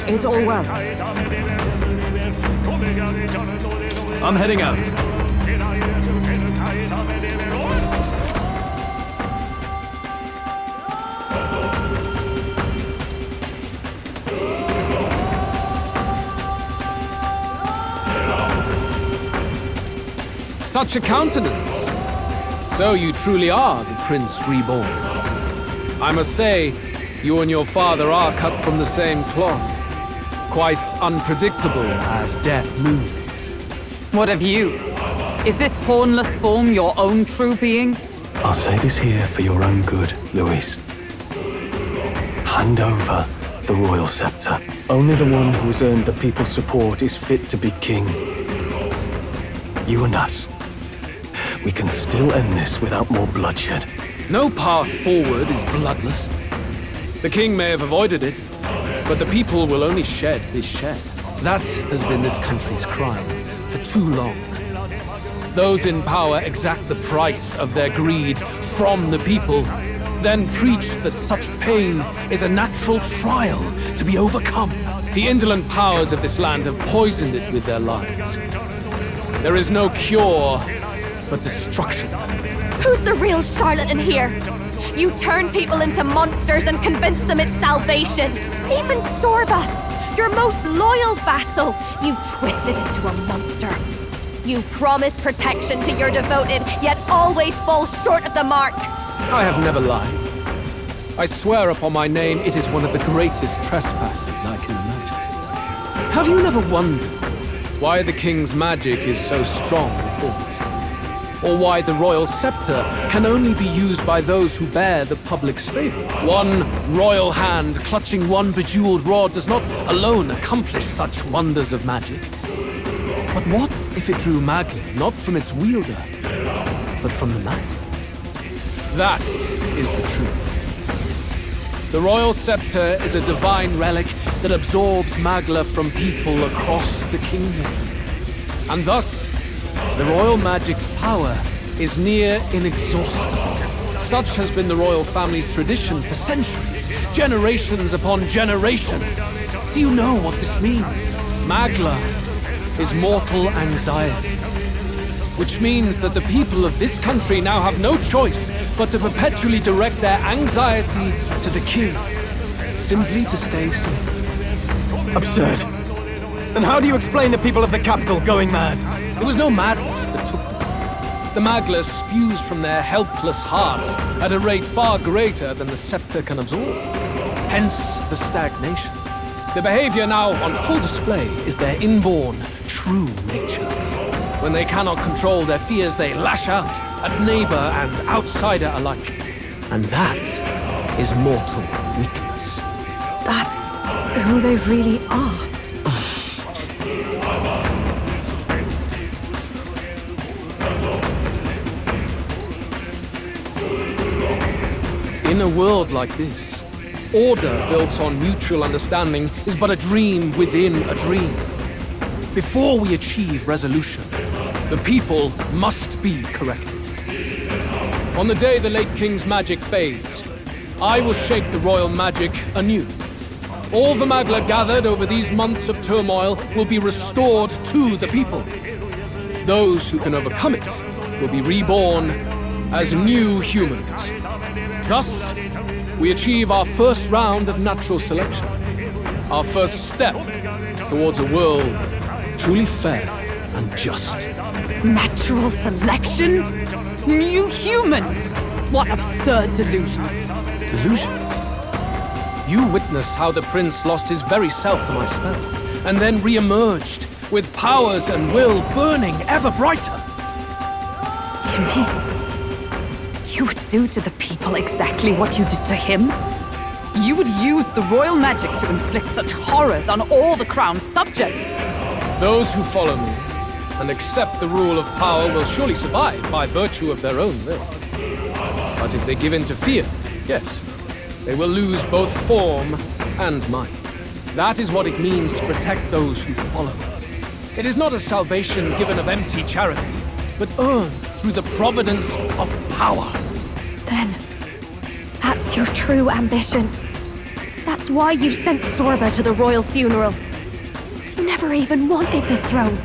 Is all well? I'm heading out. Such a countenance! So you truly are the Prince Reborn. I must say, you and your father are cut from the same cloth. Quite unpredictable as death looms. What of you? Is this hornless form your own true being? I'll say this here for your own good, Luis. Hand over the royal scepter. Only the one who has earned the people's support is fit to be king. You and us. We can still end this without more bloodshed. No path forward is bloodless. The king may have avoided it, but the people will only shed his shed. That has been this country's crime for too long. Those in power exact the price of their greed from the people, then preach that such pain is a natural trial to be overcome. The indolent powers of this land have poisoned it with their lies. There is no cure but destruction. Who's the real charlatan here? You turn people into monsters and convince them it's salvation. Even Sorba, your most loyal vassal, you twisted into a monster. You promise protection to your devoted, yet always fall short of the mark. I have never lied. I swear upon my name, it is one of the greatest trespasses I can imagine. Have you never wondered why the king's magic is so strong before us? Or why the royal scepter can only be used by those who bear the public's favor? One royal hand clutching one bejeweled rod does not alone accomplish such wonders of magic. But what if it drew Magla not from its wielder, but from the masses? That is the truth. The royal scepter is a divine relic that absorbs Magla from people across the kingdom. And thus, the royal magic's power is near inexhaustible. Such has been the royal family's tradition for centuries, generations upon generations. Do you know what this means? Magla is mortal anxiety, which means that the people of this country now have no choice but to perpetually direct their anxiety to the king, simply to stay safe. Absurd. And how do you explain the people of the capital going mad? It was no madness that took them. The Magla spews from their helpless hearts at a rate far greater than the scepter can absorb. Hence the stagnation. The behavior now on full display is their inborn, true nature. When they cannot control their fears, they lash out at neighbor and outsider alike. And that is mortal weakness. That's who they really are. In a world like this, order built on mutual understanding is but a dream within a dream. Before we achieve resolution, the people must be corrected. On the day the late king's magic fades, I will shape the royal magic anew. All the Magla gathered over these months of turmoil will be restored to the people. Those who can overcome it will be reborn as new humans. Thus, we achieve our first round of natural selection. Our first step towards a world truly fair and just. Natural selection? New humans? What absurd delusions. Delusions? You witnessed how the prince lost his very self to my spell, and then re-emerged with powers and will burning ever brighter. You mean you would do to the people exactly what you did to him? You would use the royal magic to inflict such horrors on all the crown's subjects? Those who follow me and accept the rule of power will surely survive by virtue of their own will. But if they give in to fear, yes, they will lose both form and mind. That is what it means to protect those who follow. It is not a salvation given of empty charity, but earned through the providence of power. Then, that's your true ambition. That's why you sent Sorba to the royal funeral. You never even wanted the throne.